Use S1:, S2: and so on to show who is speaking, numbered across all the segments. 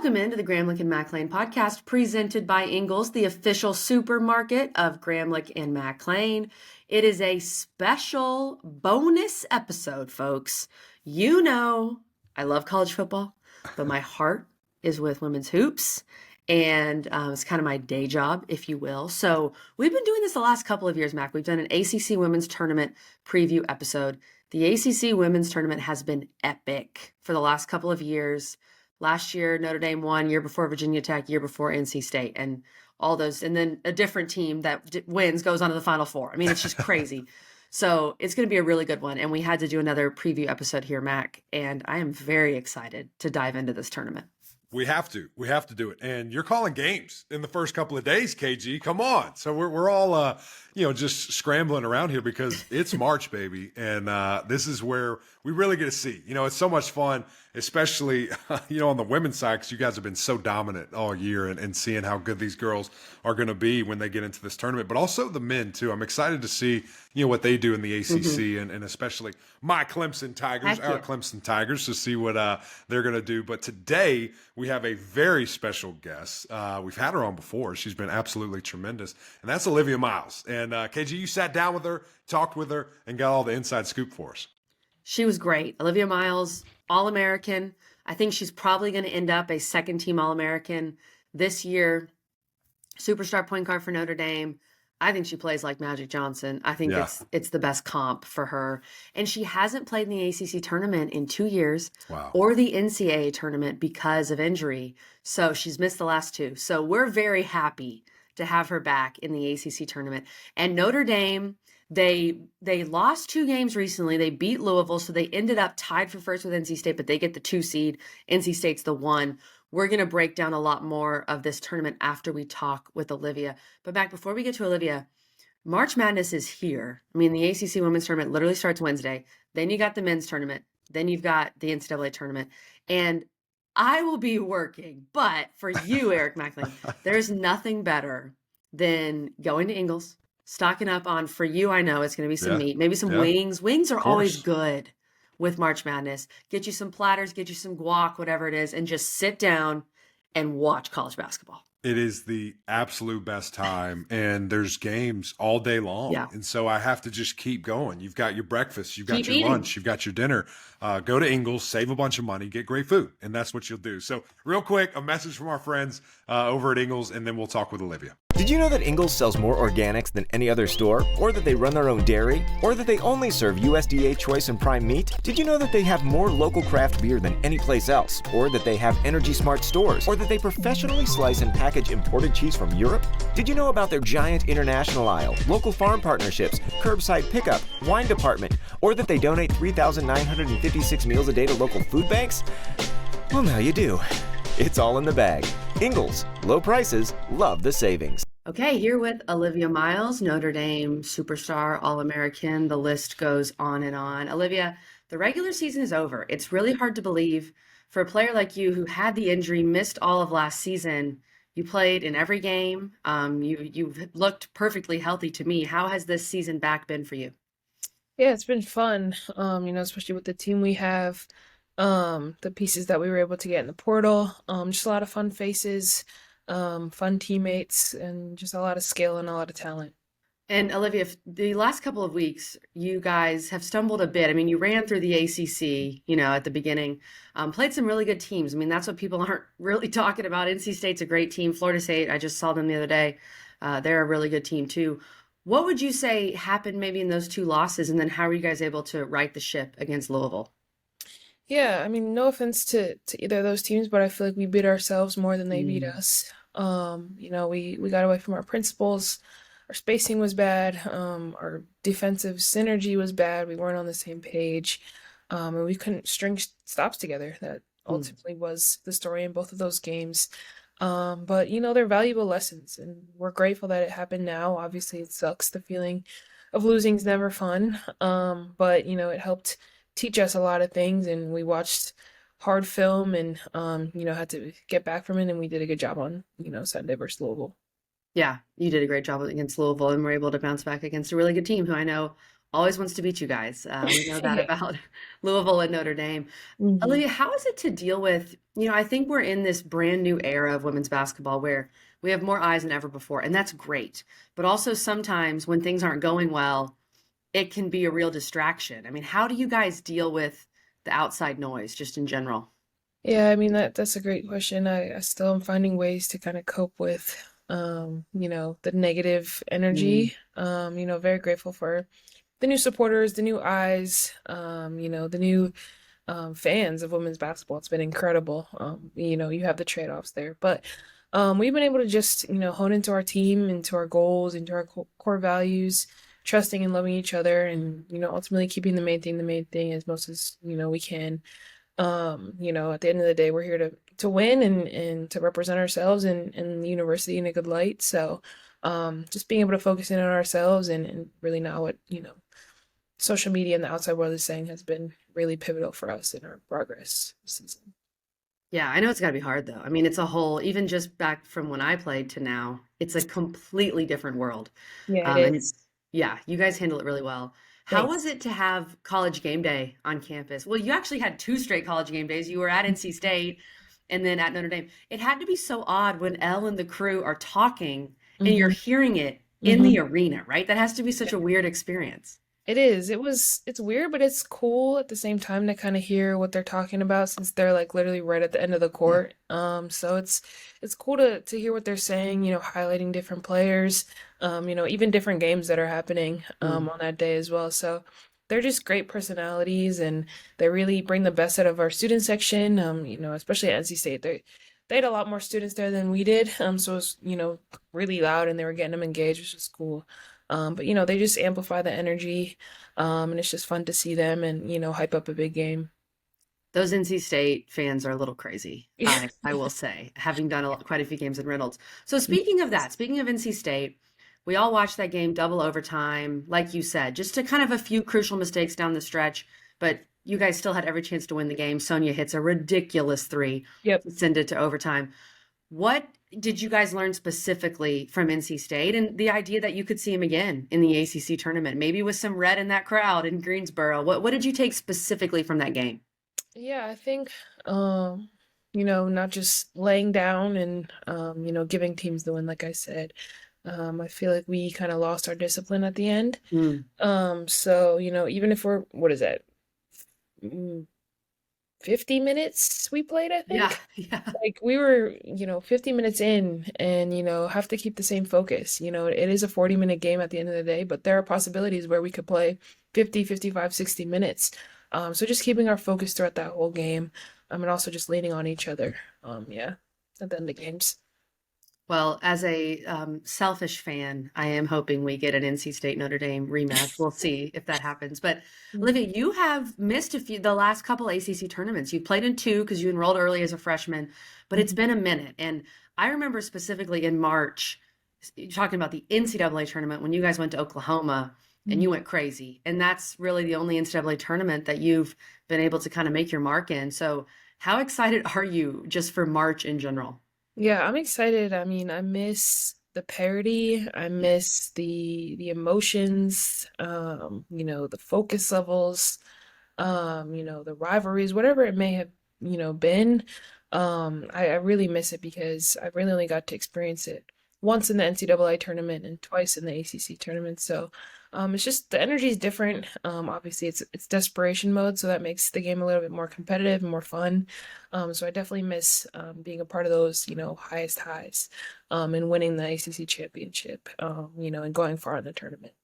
S1: Welcome into the Gramlich and McLean podcast presented by Ingles, the official supermarket of Gramlich and McLean. It is a special bonus episode, folks. You know, I love college football, but my heart is with women's hoops. And it's kind of my day job, if you will. So we've been doing this the last couple of years, Mac. We've done an ACC women's tournament preview episode. The ACC women's tournament has been epic for the last couple of years. Last year, Notre Dame won, year before Virginia Tech, year before NC State, and all those. And then a different team that wins goes on to the Final Four. I mean, it's just crazy. So it's going to be a really good one. And we had to do another preview episode here, Mac. And I am very excited to dive into this tournament.
S2: We have to do it. And you're calling games in the first couple of days, KG. Come on. So we're all, just scrambling around here because it's March, baby. And this is where we really get to see, it's so much fun, especially, on the women's side, because you guys have been so dominant all year and seeing how good these girls are going to be when they get into this tournament, but also the men too. I'm excited to see, what they do in the ACC and especially my Clemson Tigers, our Clemson Tigers, to see what they're going to do. But today we have a very special guest. We've had her on before. She's been absolutely tremendous. And that's Olivia Miles. And KG, you sat down with her, talked with her, and got all the inside scoop for us.
S1: She was great. Olivia Miles, All-American. I think she's probably going to end up a second-team All-American this year. Superstar point guard for Notre Dame. I think she plays like Magic Johnson. I think it's the best comp for her. And she hasn't played in the ACC tournament in 2 years or the NCAA tournament because of injury. So she's missed the last two. So we're very happy to have her back in the ACC tournament. And Notre Dame, they lost 2 games recently. They beat Louisville, so they ended up tied for first with NC State, but they get the 2 seed. NC State's the 1. We're going to break down a lot more of this tournament after we talk with Olivia. But back before we get to Olivia, March Madness is here. I mean, the ACC women's tournament literally starts Wednesday. Then you got the men's tournament. Then you've got the NCAA tournament. And I will be working. But for you, Eric McLean, there's nothing better than going to Ingles, stocking up on, for you, I know it's going to be some meat, maybe some wings. Wings are always good with March Madness. Get you some platters, get you some guac, whatever it is, and just sit down and watch college basketball.
S2: It is the absolute best time, and there's games all day long.
S1: Yeah.
S2: And so I have to just keep going. You've got your breakfast, you've got your lunch, you've got your dinner. Go to Ingles, save a bunch of money, get great food, and that's what you'll do. So real quick, a message from our friends over at Ingles, and then we'll talk with Olivia.
S3: Did you know that Ingles sells more organics than any other store? Or that they run their own dairy? Or that they only serve USDA choice and prime meat? Did you know that they have more local craft beer than any place else? Or that they have Energy Smart stores? Or that they professionally slice and package imported cheese from Europe? Did you know about their giant international aisle, local farm partnerships, curbside pickup, wine department? Or that they donate 3,956 meals a day to local food banks? Well, now you do. It's all in the bag. Ingles, low prices, love the savings.
S1: Okay, here with Olivia Miles, Notre Dame superstar, All-American. The list goes on and on. Olivia, the regular season is over. It's really hard to believe for a player like you who had the injury, missed all of last season. You played in every game. You've looked perfectly healthy to me. How has this season back been for you?
S4: Yeah, it's been fun, especially with the team we have. The pieces that we were able to get in the portal, just a lot of fun faces, fun teammates, and just a lot of skill and a lot of talent.
S1: And Olivia, the last couple of weeks, you guys have stumbled a bit. I mean, you ran through the ACC, at the beginning, played some really good teams. I mean, that's what people aren't really talking about. NC State's a great team. Florida State, I just saw them the other day. They're a really good team too. What would you say happened maybe in those 2 losses? And then how were you guys able to right the ship against Louisville?
S4: Yeah, I mean, no offense to either of those teams, but I feel like we beat ourselves more than they beat us. We got away from our principles. Our spacing was bad. Our defensive synergy was bad. We weren't on the same page. And we couldn't string stops together. That ultimately was the story in both of those games. But, they're valuable lessons, and we're grateful that it happened now. Obviously, it sucks. The feeling of losing is never fun. But, it helped teach us a lot of things, and we watched hard film and, had to get back from it, and we did a good job on, Sunday versus Louisville.
S1: Yeah, you did a great job against Louisville and were able to bounce back against a really good team who I know always wants to beat you guys. We know that
S4: Yeah.
S1: about Louisville and Notre Dame.
S4: Hmm.
S1: Olivia, how is it to deal with, I think we're in this brand new era of women's basketball where we have more eyes than ever before, and that's great. But also sometimes when things aren't going well, it can be a real distraction. I mean, how do you guys deal with the outside noise just in general?
S4: Yeah, I mean that's a great question. I still am finding ways to kind of cope with the negative
S1: Mm,
S4: energy. Very grateful for the new supporters, the new eyes, the new fans of women's basketball. It's been incredible. You have the trade-offs there, but we've been able to just, hone into our team, into our goals, into our core values, trusting and loving each other, and ultimately keeping the main thing as most as we can. At the end of the day, we're here to win and to represent ourselves and the university in a good light. So, just being able to focus in on ourselves and really not what, social media and the outside world is saying has been really pivotal for us in our progress this season.
S1: yeah, I know it's got to be hard though. I mean, it's a whole, even just back from when I played to now, it's a completely different world.
S4: Yeah, it
S1: And
S4: is.
S1: yeah, you guys handle it really well. How was
S4: Thanks.
S1: it to have college game day on campus? Well, you actually had two straight college game days. You were at NC State and then at Notre Dame. It had to be so odd when Elle and the crew are talking and you're
S4: Hmm.
S1: hearing it in
S4: Hmm.
S1: the arena, right? That has to be such a weird experience.
S4: It is. It's weird, but it's cool at the same time to kind of hear what they're talking about since they're like literally right at the end of the court. So it's cool to hear what they're saying, highlighting different players, even different games that are happening
S1: Mm.
S4: on that day as well. So they're just great personalities and they really bring the best out of our student section. Especially at NC State. They had a lot more students there than we did. So it was, really loud and they were getting them engaged, which was cool. But they just amplify the energy, and it's just fun to see them and hype up a big game.
S1: Those NC State fans are a little crazy,
S4: Yeah.
S1: I will say, having done quite a few games in Reynolds. So speaking of that, speaking of NC State, we all watched that game double overtime, like you said, just to kind of a few crucial mistakes down the stretch, but you guys still had every chance to win the game. Sonia hits a ridiculous three
S4: Yep.
S1: to send it to overtime. What did you guys learn specifically from NC State and the idea that you could see him again in the ACC tournament, maybe with some red in that crowd in Greensboro? What did you take specifically from that game?
S4: Yeah, I think not just laying down and giving teams the win, like I said. I feel like we kind of lost our discipline at the end.
S1: Mm,
S4: So, even if we're what is that? Mm, 50 minutes we played, I
S1: yeah,
S4: think.
S1: yeah.
S4: Like we were, 50 minutes in and, have to keep the same focus. It is a 40-minute game at the end of the day, but there are possibilities where we could play 50, 55, 60 minutes. So just keeping our focus throughout that whole game, and also just leaning on each other. Yeah, at the end of the games.
S1: Well, as a selfish fan, I am hoping we get an NC State Notre Dame rematch. We'll see if that happens. But Olivia, you have missed the last couple ACC tournaments. You've played in two because you enrolled early as a freshman, but it's
S4: Mhm.
S1: been a minute. And I remember specifically in March, you're talking about the NCAA tournament when you guys went to Oklahoma and you
S4: Mhm.
S1: went crazy. And that's really the only NCAA tournament that you've been able to kind of make your mark in. So, how excited are you just for March in general?
S4: Yeah, I'm excited. I mean, I miss the parody. I miss the emotions, the focus levels, the rivalries, whatever it may have, been. I really miss it because I really only got to experience it once in the NCAA tournament and twice in the ACC tournament. So, it's just the energy is different. Obviously it's desperation mode, so that makes the game a little bit more competitive and more fun. So I definitely miss being a part of those, highest highs, and winning the ACC championship, and going far in the tournament.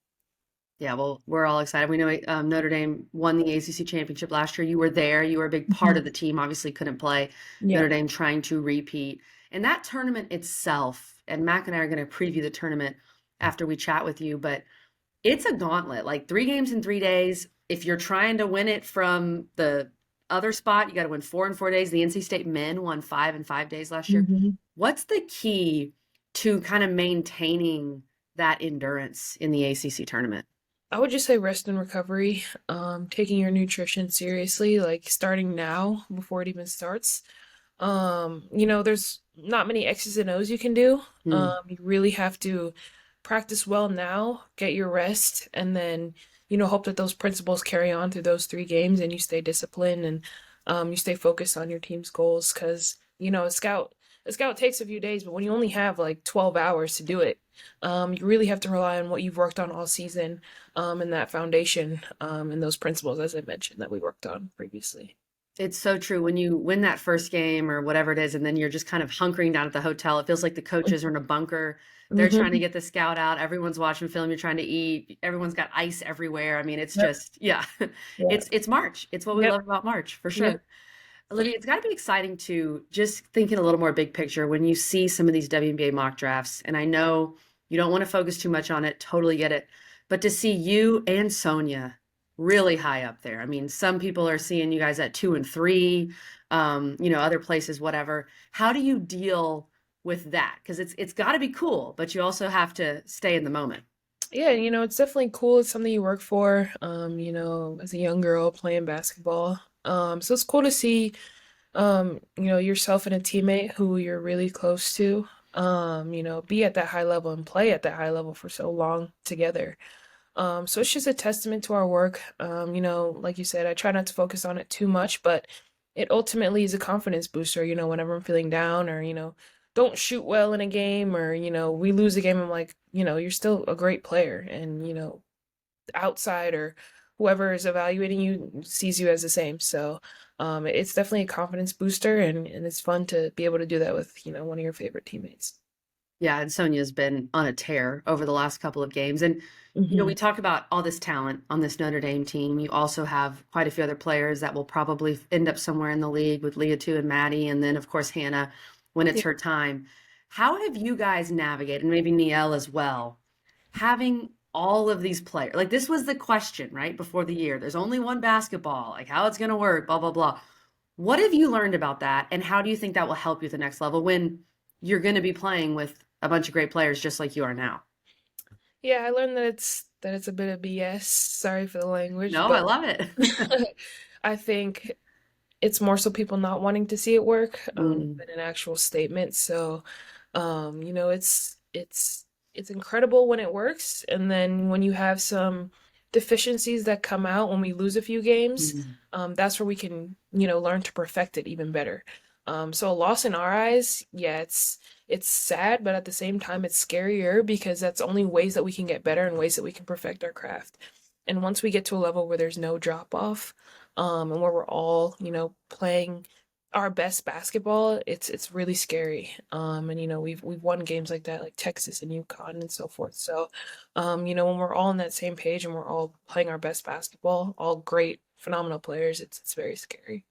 S1: Yeah, well, we're all excited. We know Notre Dame won the ACC championship last year. You were there. You were a big part of
S4: Mhm.
S1: the team. Obviously, couldn't play.
S4: Yeah.
S1: Notre Dame trying to repeat. And that tournament itself, and Mac and I are going to preview the tournament after we chat with you, but it's a gauntlet. Like 3 games in 3 days. If you're trying to win it from the other spot, you got to win 4 in 4 days. The NC State men won 5 in 5 days last year.
S4: Hmm.
S1: What's the key to kind of maintaining that endurance in the ACC tournament?
S4: I would just say rest and recovery, taking your nutrition seriously, like starting now before it even starts. There's not many X's and O's you can do.
S1: Hmm.
S4: You really have to practice well now, get your rest, and then, hope that those principles carry on through those 3 games and you stay disciplined and you stay focused on your team's goals because, a scout takes a few days, but when you only have like 12 hours to do it, you really have to rely on what you've worked on all season and that foundation and those principles, as I mentioned, that we worked on previously.
S1: It's so true. When you win that first game or whatever it is, and then you're just kind of hunkering down at the hotel, it feels like the coaches are in a bunker. They're trying to
S4: Mhm.
S1: get the scout out. Everyone's watching film. You're trying to eat. Everyone's got ice everywhere. I mean, it's
S4: Yep.
S1: just, yeah,
S4: Yeah.
S1: it's March. It's what we
S4: Yep.
S1: love about March for
S4: Yep.
S1: sure. Olivia, it's got to be exciting to just thinking a little more big picture when you see some of these WNBA mock drafts. And I know you don't want to focus too much on it, totally get it. But to see you and Sonia really high up there. I mean, some people are seeing you guys at 2 and 3, other places, whatever. How do you deal with that? Because it's got to be cool, but you also have to stay in the moment.
S4: Yeah, it's definitely cool. It's something you work for, as a young girl playing basketball. So it's cool to see, yourself and a teammate who you're really close to, be at that high level and play at that high level for so long together. So it's just a testament to our work. Like you said, I try not to focus on it too much, but it ultimately is a confidence booster, whenever I'm feeling down or, don't shoot well in a game or, we lose a game, I'm like, you're still a great player and, outside or whoever is evaluating you sees you as the same. So it's definitely a confidence booster and it's fun to be able to do that with, one of your favorite teammates.
S1: Yeah, and Sonia's been on a tear over the last couple of games. And, we
S4: Hmm.
S1: talk about all this talent on this Notre Dame team. You also have quite a few other players that will probably end up somewhere in the league with Leah too and Maddie, and then of course Hannah when it's
S4: Yeah.
S1: her time. How have you guys navigated, and maybe Nielle as well, having all of these players? Like this was the question, right, before the year. There's only one basketball, like how it's gonna work, blah, blah, blah. What have you learned about that, and how do you think that will help you at the next level when you're gonna be playing with a bunch of great players just like you are now?
S4: Yeah, I learned that it's a bit of BS. Sorry for the language,
S1: No, I
S4: but
S1: love it.
S4: I think it's more so people not wanting to see it work
S1: Mm,
S4: than an actual statement. So, it's incredible when it works, and then when you have some deficiencies that come out when we lose a few games,
S1: mm.
S4: that's where we can, learn to perfect it even better. So a loss in our eyes, yeah, it's sad, but at the same time, it's scarier because that's only ways that we can get better and ways that we can perfect our craft. And once we get to a level where there's no drop off, and where we're all, playing our best basketball, it's really scary. And we've won games like that, like Texas and UConn and so forth. So, when we're all on that same page and we're all playing our best basketball, all great, phenomenal players, it's very scary.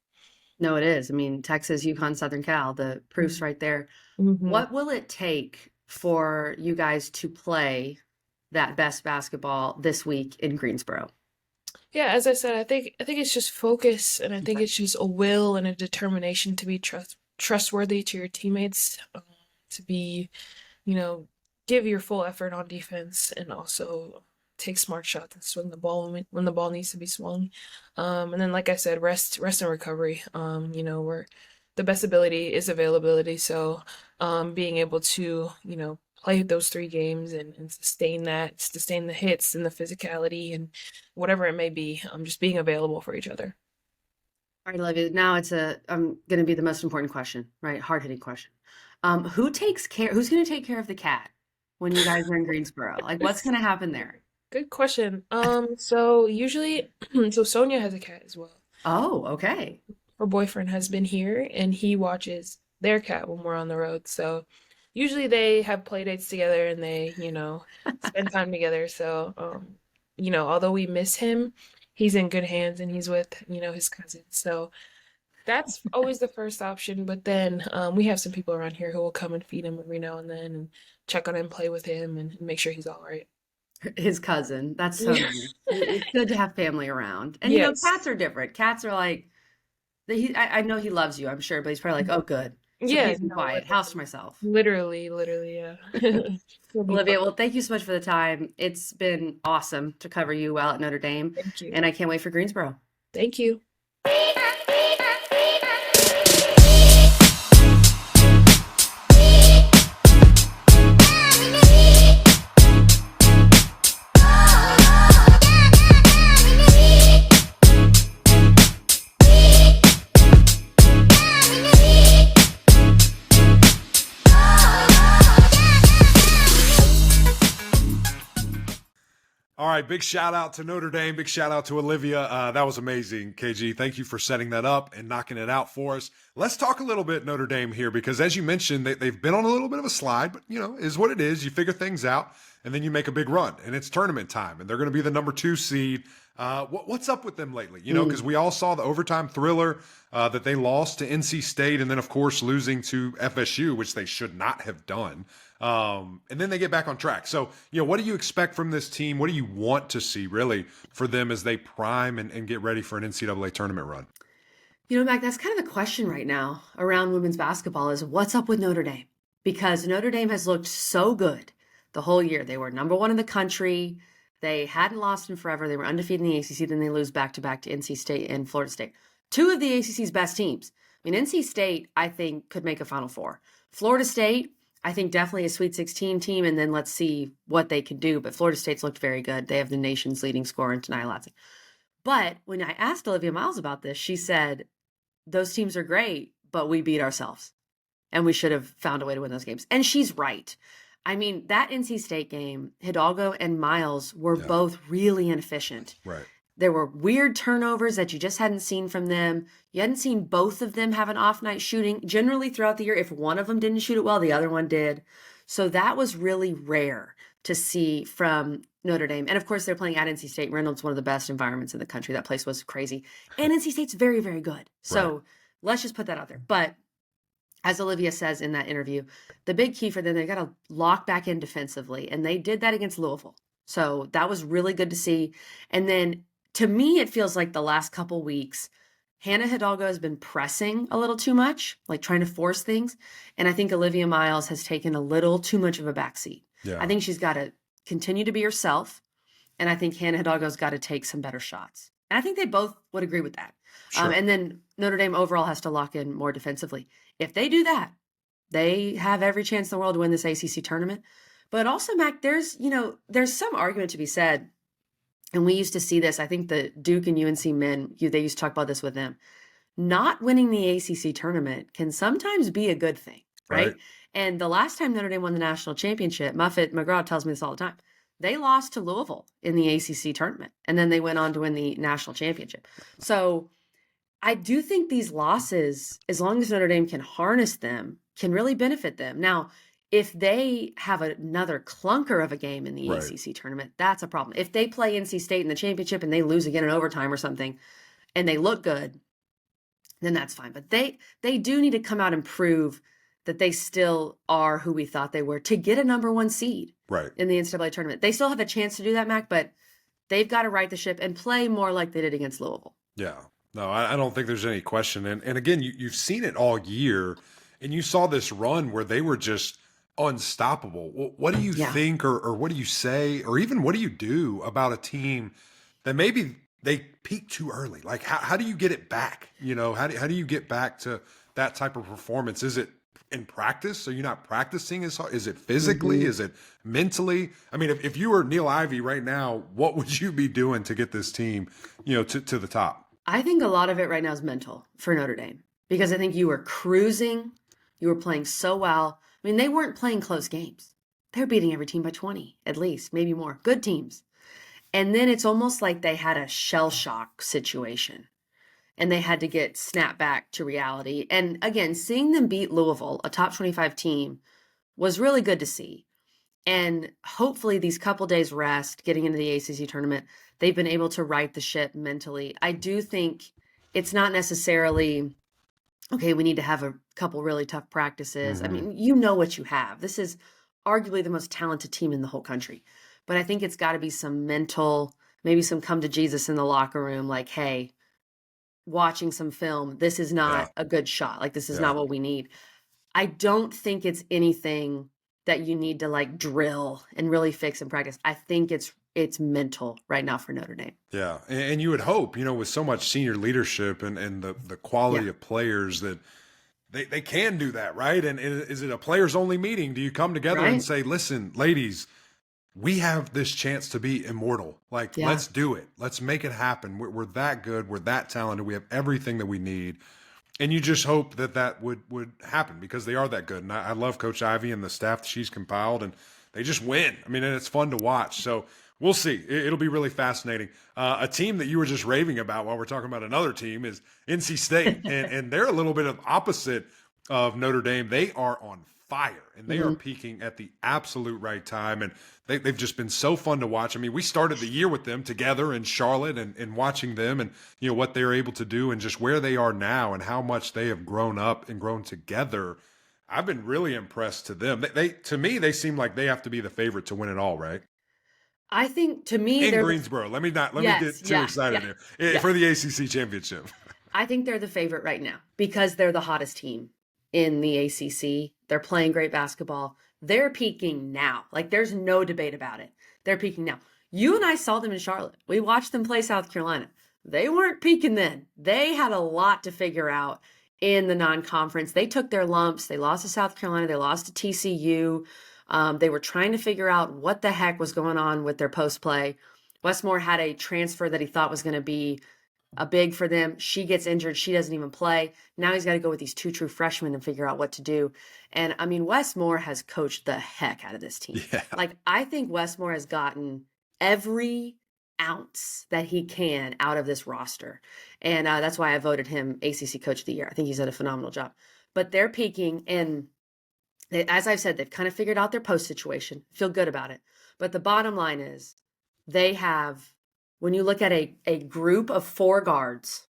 S1: No, it is. I mean, Texas, UConn, Southern Cal, the proof's right there.
S4: Mm-hmm.
S1: What will it take for you guys to play that best basketball this week in Greensboro?
S4: Yeah, as I said, I think it's just focus, and I think
S1: Okay.
S4: it's just a will and a determination to be trustworthy to your teammates, to be, you know, give your full effort on defense, and also take smart shots and swing the ball when the ball needs to be swung. And then, like I said, rest and recovery. Where the best ability is availability. So, being able to, play those 3 games and sustain the hits and the physicality and whatever it may be, just being available for each other.
S1: All right, Olivia, now it's going to be the most important question, right? Hard-hitting question. Who's going to take care of the cat when you guys are in Greensboro? Like, what's going to happen there?
S4: Good question. So usually, so Sonia has a cat as well.
S1: Oh, okay.
S4: Her boyfriend has been here and he watches their cat when we're on the road. So usually they have play dates together and they, spend time together. So, although we miss him, he's in good hands and he's with, his cousin. So that's always the first option. But then we have some people around here who will come and feed him every now and then and check on him, play with him, and make sure he's all right.
S1: His cousin. That's so
S4: Yeah.
S1: nice. It's good to have family around. And
S4: Yes.
S1: cats are different. Cats are like, I know he loves you, I'm sure, but he's probably like, oh, good. So
S4: Yeah,
S1: peace and
S4: no,
S1: quiet, house to myself.
S4: literally, yeah. It'll be fun.
S1: Olivia, well, thank you so much for the time. It's been awesome to cover you well at Notre Dame,
S4: Thank you.
S1: and I can't wait for Greensboro.
S4: Thank you.
S2: right, big shout out to Notre Dame. Big shout out to Olivia. That was amazing, KG. Thank you for setting that up and knocking it out for us. Let's talk a little bit Notre Dame here because, as you mentioned, they've been on a little bit of a slide, but, is what it is. You figure things out, and then you make a big run, and it's tournament time, and they're going to be the number 2 seed. What's up with them lately? Because we all saw the overtime thriller that they lost to NC State, and then, of course, losing to FSU, which they should not have done. And then they get back on track. So, what do you expect from this team? What do you want to see, really, for them as they prime and get ready for an NCAA tournament run?
S1: Mac, that's kind of the question right now around women's basketball is what's up with Notre Dame? Because Notre Dame has looked so good the whole year. They were number 1 in the country. They hadn't lost in forever. They were undefeated in the ACC. Then they lose back-to-back to NC State and Florida State. 2 of the ACC's best teams. NC State, I think, could make a Final Four. Florida State, I think definitely a Sweet 16 team, and then let's see what they can do. But Florida State's looked very good. They have the nation's leading scorer in Tourney. But when I asked Olivia Miles about this, she said, those teams are great, but we beat ourselves. And we should have found a way to win those games. And she's right. That NC State game, Hidalgo and Miles were both really inefficient.
S2: Right.
S1: There were weird turnovers that you just hadn't seen from them. You hadn't seen both of them have an off night shooting. Generally throughout the year, if one of them didn't shoot it well, the other one did. So that was really rare to see from Notre Dame. And of course, they're playing at NC State. Reynolds, one of the best environments in the country. That place was crazy. And NC State's very, very good. So let's just put that out there. But as Olivia says in that interview, the big key for them, they've got to lock back in defensively. And they did that against Louisville. So that was really good to see. And then to me, it feels like the last couple weeks, Hannah Hidalgo has been pressing a little too much, like trying to force things. And I think Olivia Miles has taken a little too much of a backseat.
S2: Yeah.
S1: I think she's got to continue to be herself. And I think Hannah Hidalgo's got to take some better shots. And I think they both would agree with that.
S2: Sure.
S1: And then Notre Dame overall has to lock in more defensively. If they do that, they have every chance in the world to win this ACC tournament. But also, Mac, there's some argument to be said. And we used to see this. I think the Duke and UNC men, they used to talk about this with them. Not winning the ACC tournament can sometimes be a good thing, right? And the last time Notre Dame won the national championship, Muffet McGraw tells me this all the time. They lost to Louisville in the ACC tournament, and then they went on to win the national championship. So I do think these losses, as long as Notre Dame can harness them, can really benefit them. Now, if they have another clunker of a game in the ACC tournament, that's a problem. If they play NC State in the championship and they lose again in overtime or something, and they look good, then that's fine. But they do need to come out and prove that they still are who we thought they were to get a number 1 seed in the NCAA tournament. They still have a chance to do that, Mac, but they've got to right the ship and play more like they did against Louisville.
S2: Yeah. No, I don't think there's any question. And again, you've seen it all year, and you saw this run where they were just unstoppable. What do you think, or what do you say, or even what do you do about a team that maybe they peak too early? Like, how do you get it back? How do you get back to that type of performance? Is it in practice? So you're not practicing as hard? Is it physically? Is it mentally? If you were Neil Ivey right now, what would you be doing to get this team, to the top?
S1: I think a lot of it right now is mental for Notre Dame, because I think you were cruising. You were playing so well. They weren't playing close games. They're beating every team by 20, at least, maybe more. Good teams. And then it's almost like they had a shell shock situation and they had to get snapped back to reality. And again, seeing them beat Louisville, a top 25 team, was really good to see. And hopefully these couple days rest, getting into the ACC tournament, they've been able to right the ship mentally. I do think it's not necessarily, okay, we need to have a couple really tough practices. You know what you have. This is arguably the most talented team in the whole country. But I think it's got to be some mental, maybe some come to Jesus in the locker room, like, hey, watching some film, this is not a good shot. Like, this is not what we need. I don't think it's anything that you need to like drill and really fix in practice. I think it's mental right now for Notre Dame.
S2: Yeah. And you would hope, with so much senior leadership and the quality of players that they can do that, right? And is it a players only meeting? Do you come together and say, listen, ladies, we have this chance to be immortal. Like, let's do it. Let's make it happen. We're that good. We're that talented. We have everything that we need. And you just hope that would happen because they are that good. And I love Coach Ivey and the staff that she's compiled, and they just win. And it's fun to watch. So We'll see. It'll be really fascinating. A team that you were just raving about while we're talking about another team is NC State, and they're a little bit of opposite of Notre Dame. They are on fire, and they are peaking at the absolute right time, and they've just been so fun to watch. I mean, we started the year with them together in Charlotte, and watching them, and what they're able to do, and just where they are now, and how much they have grown up and grown together. I've been really impressed to them. To me, they seem like they have to be the favorite to win it all, right?
S1: I think, to me,
S2: In Greensboro. Let me get too excited here for the ACC championship.
S1: I think they're the favorite right now because they're the hottest team in the ACC. They're playing great basketball. They're peaking now. Like, there's no debate about it. They're peaking now. You and I saw them in Charlotte. We watched them play South Carolina. They weren't peaking then. They had a lot to figure out in the non-conference. They took their lumps. They lost to South Carolina. They lost to TCU. They were trying to figure out what the heck was going on with their post play. Wes Moore had a transfer that he thought was going to be a big for them. She gets injured. She doesn't even play. Now he's got to go with these two true freshmen and figure out what to do. And I mean, Wes Moore has coached the heck out of this team.
S2: Yeah.
S1: Like, I think Wes Moore has gotten every ounce that he can out of this roster. And that's why I voted him ACC Coach of the Year. I think he's done a phenomenal job. But they're peaking, and as I've said, they've kind of figured out their post situation, feel good about it. But the bottom line is they have, when you look at a group of four guards,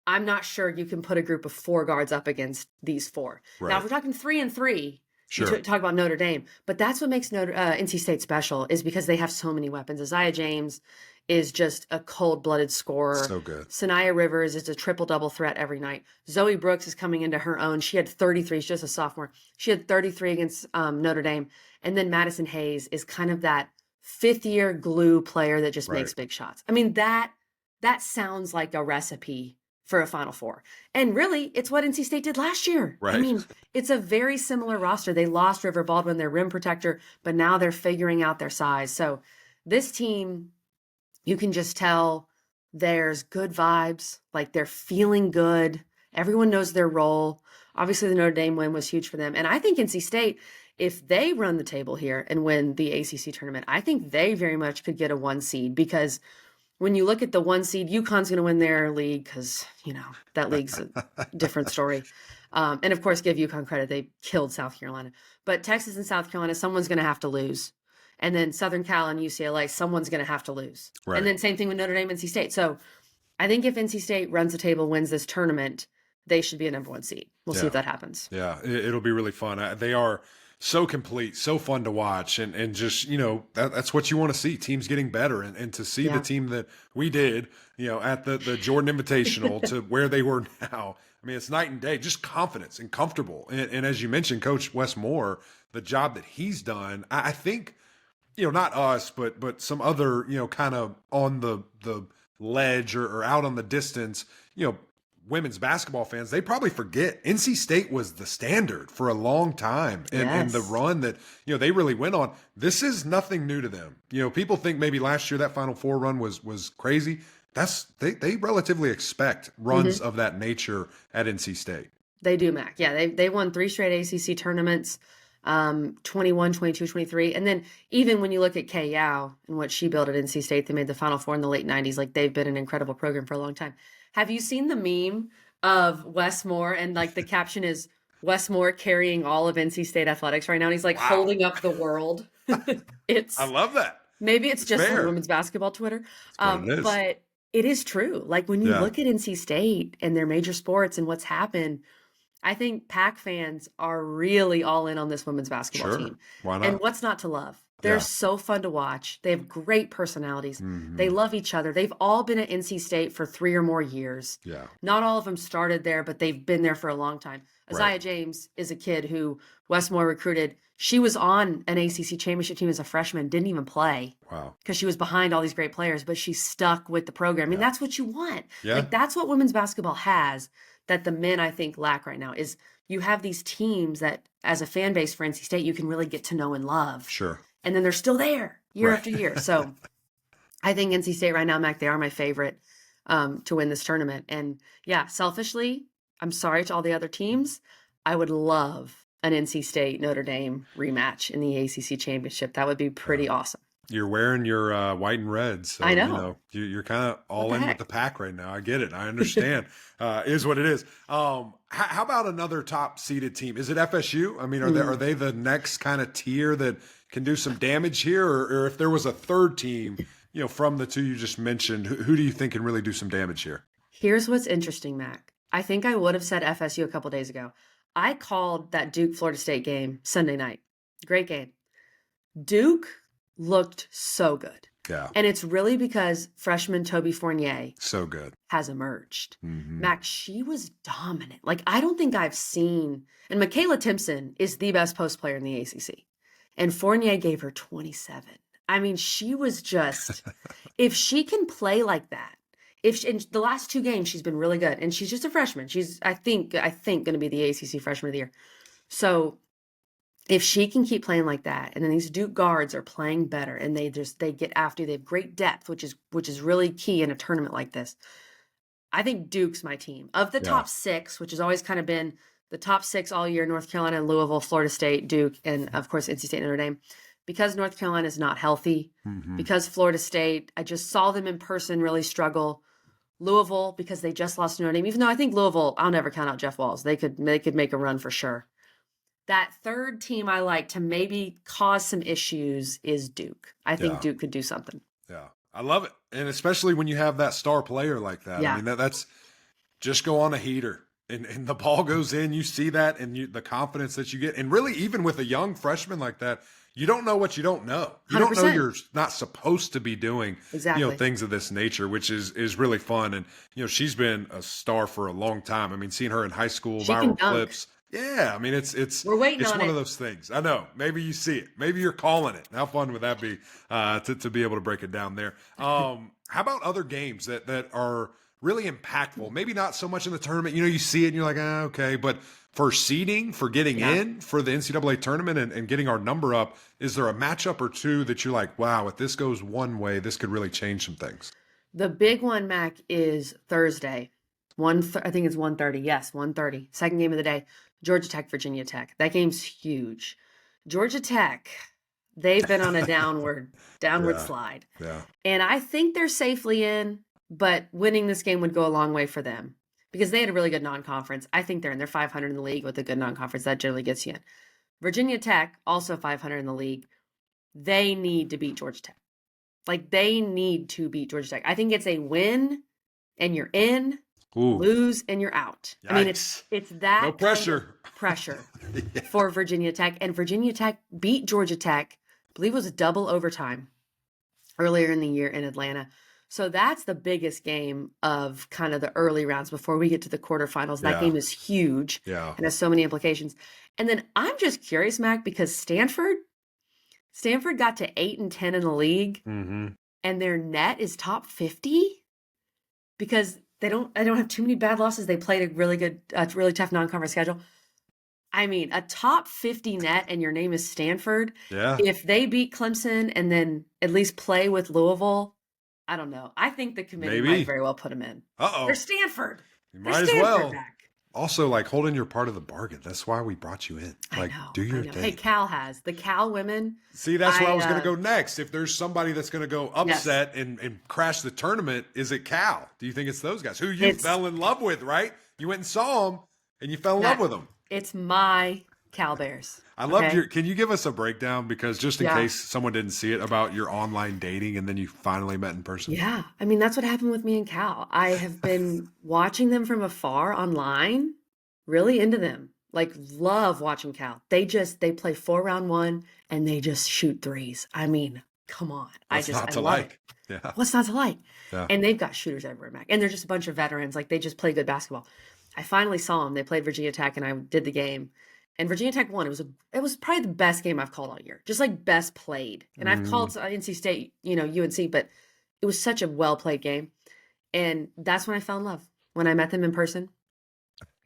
S1: I'm not sure you can put a group of four guards up against these four.
S2: Right.
S1: Now, if we're talking 3-3,
S2: Sure.
S1: you talk about Notre Dame, but that's what makes NC State special, is because they have so many weapons. Isaiah James is just a cold-blooded scorer.
S2: So good.
S1: Sanaya Rivers is a triple-double threat every night. Zoe Brooks is coming into her own. She had 33. She's just a sophomore. She had 33 against Notre Dame. And then Madison Hayes is kind of that fifth-year glue player that just makes big shots. I mean, that sounds like a recipe for a Final Four. And really, it's what NC State did last year.
S2: Right.
S1: I mean, it's a very similar roster. They lost River Baldwin, their rim protector, but now they're figuring out their size. So this team, you can just tell there's good vibes. Like, they're feeling good. Everyone knows their role. Obviously, the Notre Dame win was huge for them. And I think NC State, if they run the table here and win the ACC tournament, I think they very much could get a 1 seed, because when you look at the 1 seed, UConn's going to win their league because, that league's a different story. And of course, give UConn credit. They killed South Carolina. But Texas and South Carolina, someone's going to have to lose. And then Southern Cal and UCLA, someone's going to have to lose.
S2: Right.
S1: And then same thing with Notre Dame and NC State. So I think if NC State runs the table, wins this tournament, they should be a number 1 seed. We'll see if that happens.
S2: Yeah, it'll be really fun. They are so complete, so fun to watch, and just, that's what you want to see, teams getting better, and to see the team that we did, at the Jordan Invitational to where they were now. I mean, it's night and day, just confidence and comfortable. And as you mentioned, Coach Wes Moore, the job that he's done, I think, not us, but some other, kind of on the ledge or out on the distance, women's basketball fans, they probably forget NC State was the standard for a long time, and the run that they really went on. This is nothing new to them. People think maybe last year that Final Four run was crazy. They relatively expect runs of that nature at NC State.
S1: They do, Mac. Yeah, they won 3 straight ACC tournaments, 21, 22, 23. And then even when you look at Kay Yao and what she built at NC State, they made the Final Four in the late 90s. Like, they've been an incredible program for a long time. Have you seen the meme of Wes Moore, and like the caption is Wes Moore carrying all of NC State athletics right now, and he's like holding up the world? I
S2: love that.
S1: Maybe it's just for women's basketball Twitter, but it is true. Like, when you look at NC State and their major sports and what's happened, I think Pac fans are really all in on this women's basketball team.
S2: Why not?
S1: And what's not to love? They're so fun to watch. They have great personalities. They love each other. They've all been at NC State for 3 or more years.
S2: Yeah.
S1: Not all of them started there, but they've been there for a long time. Isaiah James is a kid who Wes Moore recruited. She was on an ACC championship team as a freshman, didn't even play.
S2: Wow. Because
S1: she was behind all these great players, but she stuck with the program. I mean, that's what you want.
S2: Yeah.
S1: Like, that's what women's basketball has that the men, I think, lack right now, is you have these teams that, as a fan base for NC State, you can really get to know and love.
S2: Sure.
S1: And then they're still there year after year. So I think NC State right now, Mac, they are my favorite to win this tournament. And yeah, selfishly, I'm sorry to all the other teams. I would love an NC State Notre Dame rematch in the ACC championship. That would be pretty awesome.
S2: You're wearing your white and red, so
S1: I
S2: you
S1: know.
S2: know you're kind of
S1: What
S2: all
S1: the
S2: in with
S1: heck?
S2: the pack right now. I get it. I understand. Is what it is. How about another top seeded team? Is it FSU? I mean, are
S1: Mm.
S2: they the next kind of tier that can do some damage here, or if there was a third team, from the two you just mentioned, who do you think can really do some damage here?
S1: Here's what's interesting, Mac. I think I would have said FSU a couple days ago. I called that Duke Florida State game Sunday night. Great game. Duke looked so good.
S2: Yeah,
S1: And it's really because freshman Toby Fournier
S2: so good.
S1: has emerged.
S2: Hmm.
S1: Max, she was dominant. Like, I don't think I've seen, and Michaela Timpson is the best post player in the ACC. And Fournier gave her 27. I mean, she was just, if she can play like that, if she, in the last two games, she's been really good. And she's just a freshman. She's, I think, going to be the ACC freshman of the year. So if she can keep playing like that, and then these Duke guards are playing better, and they get after you, they have great depth, which is really key in a tournament like this. I think Duke's my team. Of the
S2: Yeah,
S1: top six, which has always kind of been the top six all year, North Carolina, Louisville, Florida State, Duke, and of course NC State and Notre Dame. Because North Carolina is not healthy,
S2: hmm,
S1: because Florida State, I just saw them in person really struggle. Louisville, because they just lost to Notre Dame. Even though I think Louisville, I'll never count out Jeff Walls. They could make a run for sure. That third team I like to maybe cause some issues is Duke. I think
S2: yeah.
S1: Duke could do something.
S2: Yeah, I love it, and especially when you have that star player like that. I
S1: Yeah.
S2: mean, that's just go on a heater, and the ball goes in. You see that, and the confidence that you get, and really, even with a young freshman like that, you don't know what you don't know. You don't know
S1: 100%.
S2: you're not supposed to be doing,
S1: Exactly.
S2: things of this nature, which is really fun. And she's been a star for a long time. I mean, seeing her in high school,
S1: She can
S2: viral
S1: dunk.
S2: clips. Yeah, I mean,
S1: We're waiting
S2: it's
S1: on
S2: one of
S1: it.
S2: those things. I know. Maybe you see it. Maybe you're calling it. How fun would that be to be able to break it down there? How about other games that are really impactful? Maybe not so much in the tournament. You see it and you're like, okay. But for seeding, for getting
S1: Yeah.
S2: in for the NCAA tournament and getting our number up, is there a matchup or two that you're like, wow, if this goes one way, this could really change some things?
S1: The big one, Mac, is Thursday. I think it's 1:30. Yes, 1:30. Second game of the day. Georgia Tech, Virginia Tech. That game's huge. Georgia Tech, they've been on a downward
S2: Yeah,
S1: slide.
S2: yeah,
S1: And I think they're safely in, but winning this game would go a long way for them because they had a really good non-conference. I think they're in. They're 500 in the league with a good non-conference. That generally gets you in. Virginia Tech, also 500 in the league. They need to beat Georgia Tech. Like, they need to beat Georgia Tech. I think it's a win and you're in,
S2: Ooh,
S1: lose and you're out. I mean,
S2: yikes.
S1: it's that
S2: No
S1: kind of
S2: pressure.
S1: pressure
S2: Yeah.
S1: for Virginia Tech. And Virginia Tech beat Georgia Tech, I believe it was a double overtime earlier in the year in Atlanta. So that's the biggest game of kind of the early rounds before we get to the quarterfinals. That
S2: Yeah.
S1: game is huge
S2: Yeah.
S1: and has so many implications. And then I'm just curious, Mac, because Stanford got to 8-10 in the league,
S2: Mm-hmm.
S1: and their net is top 50 because they don't have too many bad losses. They played a really good, really tough non-conference schedule. I mean, a top 50 net and your name is Stanford.
S2: Yeah.
S1: If they beat Clemson and then at least play with Louisville, I don't know. I think the committee
S2: Maybe.
S1: might very well put them in.
S2: Uh-oh.
S1: They're Stanford.
S2: You
S1: They're
S2: might as
S1: Stanford
S2: well.
S1: back.
S2: Also, like, holding your part of the bargain. That's why we brought you in.
S1: I
S2: Like,
S1: know.
S2: do your
S1: I know.
S2: thing.
S1: Hey, Cal has. The Cal women.
S2: See, that's where I was going to
S1: I,
S2: go next. If there's somebody that's going to go upset and crash the tournament, is it Cal? Do you think it's those guys who you
S1: It's-
S2: fell in love with, right? You went and saw them and you fell in love
S1: Matt,
S2: with them.
S1: It's my Cal Bears.
S2: I loved
S1: okay?
S2: your. Can you give us a breakdown? Because just in
S1: Yeah.
S2: case someone didn't see it, about your online dating and then you finally met in person.
S1: Yeah. I mean, that's what happened with me and Cal. I have been watching them from afar online, really into them. Like, love watching Cal. They play 4-round-1 and they just shoot threes. I mean, come on.
S2: What's not
S1: I
S2: to
S1: love
S2: like?
S1: it.
S2: Yeah.
S1: What's not to like?
S2: Yeah.
S1: And they've got shooters everywhere, Mac. And they're just a bunch of veterans. Like, they just play good basketball. I finally saw them. They played Virginia Tech and I did the game. And Virginia Tech won. It was probably the best game I've called all year. Just like best played. And I've called NC State, UNC, but it was such a well-played game. And that's when I fell in love, when I met them in person.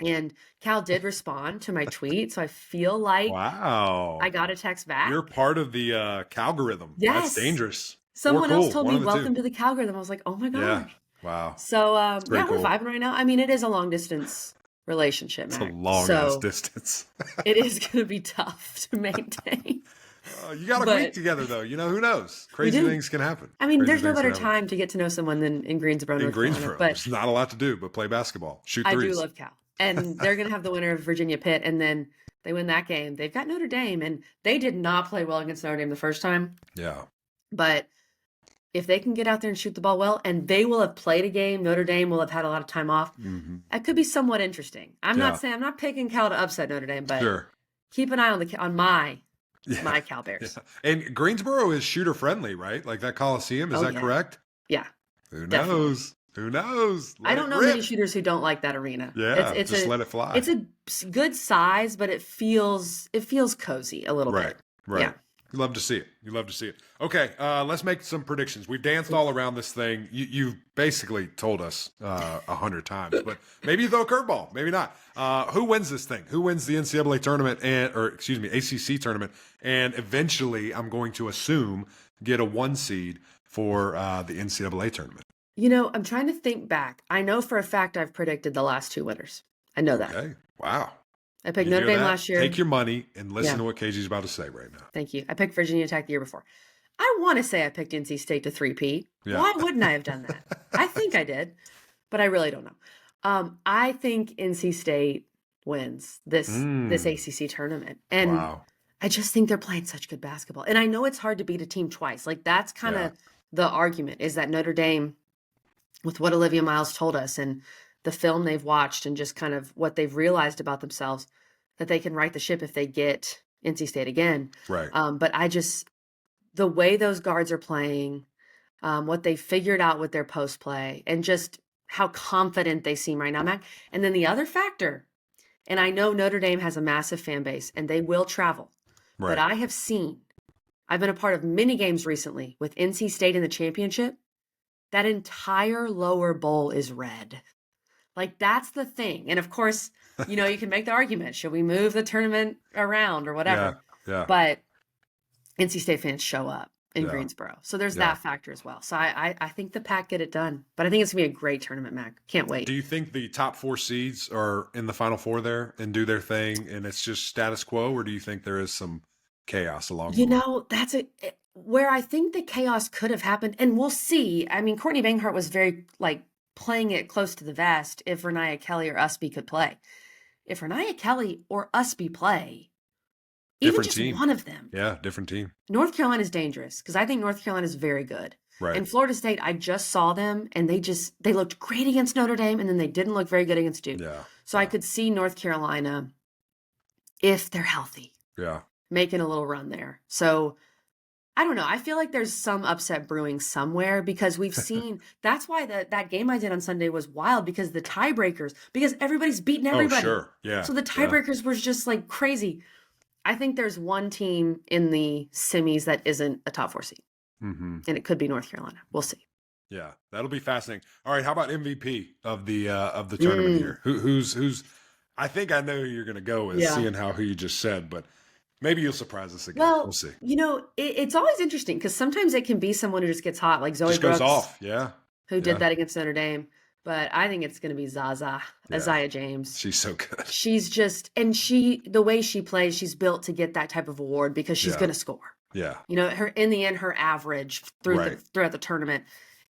S1: And Cal did respond to my tweet. So I feel like
S2: Wow.
S1: I got a text back.
S2: You're part of the Calgorithm.
S1: Yes.
S2: That's dangerous.
S1: Someone
S2: Or
S1: else
S2: cool.
S1: told
S2: One
S1: me,
S2: of the
S1: welcome
S2: two.
S1: to the Calgary. I was like, oh my gosh.
S2: Yeah. Wow.
S1: So,
S2: very
S1: we're
S2: cool.
S1: vibing right now. I mean, it is a long distance relationship,
S2: It's a
S1: Mac.
S2: long
S1: so
S2: ass distance.
S1: it is going to be tough to maintain.
S2: You got a week
S1: But
S2: together, though. Who knows?
S1: we
S2: Crazy
S1: do.
S2: things can happen.
S1: I mean,
S2: Crazy
S1: there's no
S2: things can
S1: better
S2: happen.
S1: time to get to know someone than in Greensboro,
S2: In
S1: North Carolina.
S2: Greensboro,
S1: But
S2: there's not a lot to do but play basketball, shoot
S1: I do
S2: threes.
S1: love Cal. And they're going to have the winner of Virginia Pitt. And then they win that game. They've got Notre Dame. And they did not play well against Notre Dame the first time.
S2: Yeah.
S1: But if they can get out there and shoot the ball well, and they will have played a game, Notre Dame will have had a lot of time off. That could be somewhat interesting. I'm not picking Cal to upset Notre Dame, but
S2: Sure.
S1: keep an eye on my Cal Bears.
S2: Yeah. And Greensboro is shooter friendly, right? Like that Coliseum, is that correct?
S1: Yeah.
S2: Who
S1: Definitely.
S2: knows? Who knows?
S1: I don't know many shooters who don't like that arena.
S2: Yeah, just let it fly.
S1: It's a good size, but it feels cozy a little bit.
S2: Right.
S1: Yeah.
S2: You love to see it. Okay, let's make some predictions. We've danced all around this thing. You've basically told us 100 times, but maybe you throw a curveball, maybe not. Who wins this thing? Who wins the NCAA tournament ACC tournament, and eventually, I'm going to assume, get a 1 seed for the NCAA tournament?
S1: I'm trying to think back. I know for a fact I've predicted the last 2 winners. I know that.
S2: Okay. Wow.
S1: I picked
S2: You
S1: Notre
S2: hear
S1: Dame
S2: that?
S1: last year.
S2: Take your money and listen to what KG's about to say right now.
S1: Thank you. I picked Virginia Tech the year before. I want to say I picked NC State to 3-peat.
S2: Yeah.
S1: Why wouldn't I have done that? I think I did, but I really don't know. I think NC State wins this ACC tournament. And
S2: Wow.
S1: I just think they're playing such good basketball. And I know it's hard to beat a team twice. Like that's kind of the argument, is that Notre Dame, with what Olivia Miles told us and the film they've watched and just kind of what they've realized about themselves, that they can right the ship if they get NC State again.
S2: Right.
S1: But the way those guards are playing, what they figured out with their post play, and just how confident they seem right now, Mac. And then the other factor, and I know Notre Dame has a massive fan base and they will travel, but I've been a part of many games recently with NC State in the championship. That entire lower bowl is red. Like that's the thing. And of course, you can make the argument, should we move the tournament around or whatever?
S2: Yeah.
S1: But NC State fans show up in Greensboro. So there's that factor as well. So I think the Pack get it done. But I think it's going to be a great tournament, Mac. Can't wait.
S2: Do you think the top 4 seeds are in the Final Four there and do their thing and it's just status quo, or do you think there is some chaos along the way?
S1: That's where I think the chaos could have happened. And we'll see. I mean, Courtney Banghart was very playing it close to the vest if Renaya Kelly or Usby could play. If Renaya Kelly or Usby play, even just one of them.
S2: Yeah, different team. North
S1: Carolina is dangerous because I think North Carolina is very good.
S2: Right.
S1: And Florida State, I just saw them and they looked great against Notre Dame and then they didn't look very good against Duke.
S2: Yeah.
S1: So I could see North Carolina, if they're healthy, making a little run there. So I don't know. I feel like there's some upset brewing somewhere because we've seen that's why that game I did on Sunday was wild, because the tiebreakers, because everybody's beating everybody.
S2: Oh, sure. Yeah.
S1: So the tiebreakers were just like crazy. I think there's one team in the semis that isn't a top 4 seed. And it could be North Carolina. We'll see.
S2: Yeah, that'll be fascinating. All right, how about MVP of the tournament here? Who's? I think I know who you're going to go with, seeing who you just said, but maybe you'll surprise us again.
S1: Well,
S2: we'll see.
S1: It's always interesting because sometimes it can be someone who just gets hot, like Zoe
S2: just
S1: Brooks,
S2: goes off.
S1: who did that against Notre Dame. But I think it's going to be Isaiah James.
S2: She's so good.
S1: She's just, and the way she plays, she's built to get that type of award because she's going to score.
S2: Yeah.
S1: In the end, her average throughout the tournament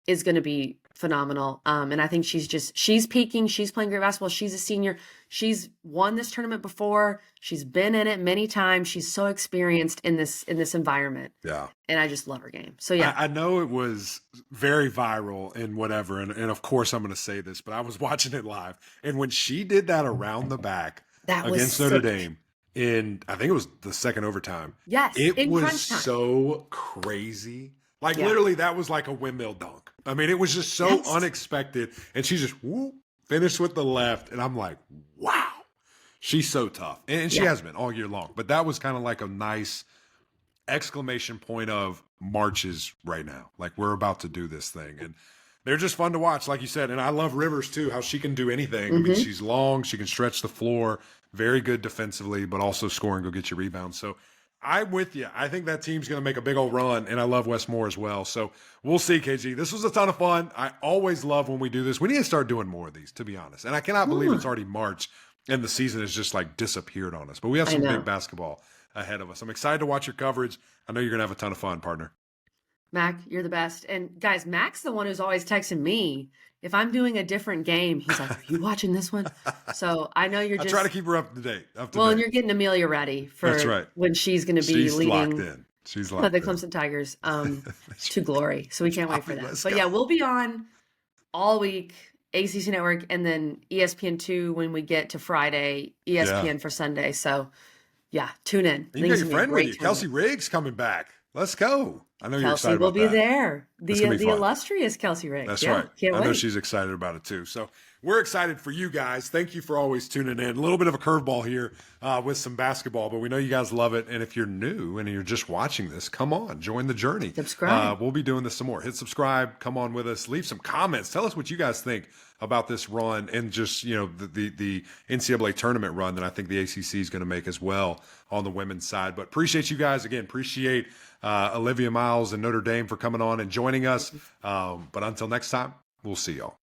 S1: is going to be phenomenal. And I think she's peaking. She's playing great basketball. She's a senior. She's won this tournament before. She's been in it many times. She's so experienced in this environment.
S2: Yeah.
S1: And I just love her game. So yeah.
S2: I know it was very viral and whatever. And of course I'm going to say this, but I was watching it live. And when she did that around the back against Notre Dame, I think it was the second overtime.
S1: Yes.
S2: It was so crazy. Like literally that was like a windmill dunk. I mean, it was just so unexpected. And she just finished with the left. And I'm like, wow, she's so tough. And she has been all year long. But that was kind of like a nice exclamation point of marches right now. Like we're about to do this thing. And they're just fun to watch, like you said. And I love Rivers too, how she can do anything. I mean, she's long, she can stretch the floor, very good defensively, but also score and go get your rebounds. So I'm with you. I think that team's going to make a big old run, and I love Wes Moore as well. So we'll see, KG. This was a ton of fun. I always love when we do this. We need to start doing more of these, to be honest. And I cannot believe it's already March, and the season has just like disappeared on us. But we have some big basketball ahead of us. I'm excited to watch your coverage. I know you're going to have a ton of fun, partner.
S1: Mac, you're the best. And guys, Mac's the one who's always texting me. If I'm doing a different game, he's like, "Are you watching this one?" So I know you're
S2: I
S1: just
S2: try to keep her up to date.
S1: well, and you're getting Amelia ready for
S2: That's right.
S1: when she's going to be
S2: She's locked
S1: leading
S2: in. She's locked
S1: the
S2: in.
S1: Clemson Tigers to glory. So we can't wait for that.
S2: Let's
S1: But
S2: go.
S1: yeah, we'll be on all week, ACC Network, and then ESPN2 when we get to Friday, ESPN for Sunday. So yeah, tune in.
S2: You got your friend with you. Kelsey Riggs coming back. Let's go. I know you're
S1: Kelsey
S2: excited
S1: will
S2: about
S1: be
S2: that.
S1: there.
S2: It's gonna be
S1: The
S2: fun.
S1: illustrious Kelsey Riggs.
S2: That's
S1: Yeah,
S2: right.
S1: Can't
S2: I know
S1: wait.
S2: she's excited about it too. So we're excited for you guys. Thank you for always tuning in. A little bit of a curveball here with some basketball, but we know you guys love it. And if you're new and you're just watching this, come on, join the journey.
S1: Subscribe.
S2: We'll be doing this some more. Hit subscribe. Come on with us. Leave some comments. Tell us what you guys think about this run and just, the NCAA tournament run that I think the ACC is going to make as well on the women's side. But appreciate you guys. Again, appreciate Olivia Miles and Notre Dame for coming on and joining us. But until next time, we'll see y'all.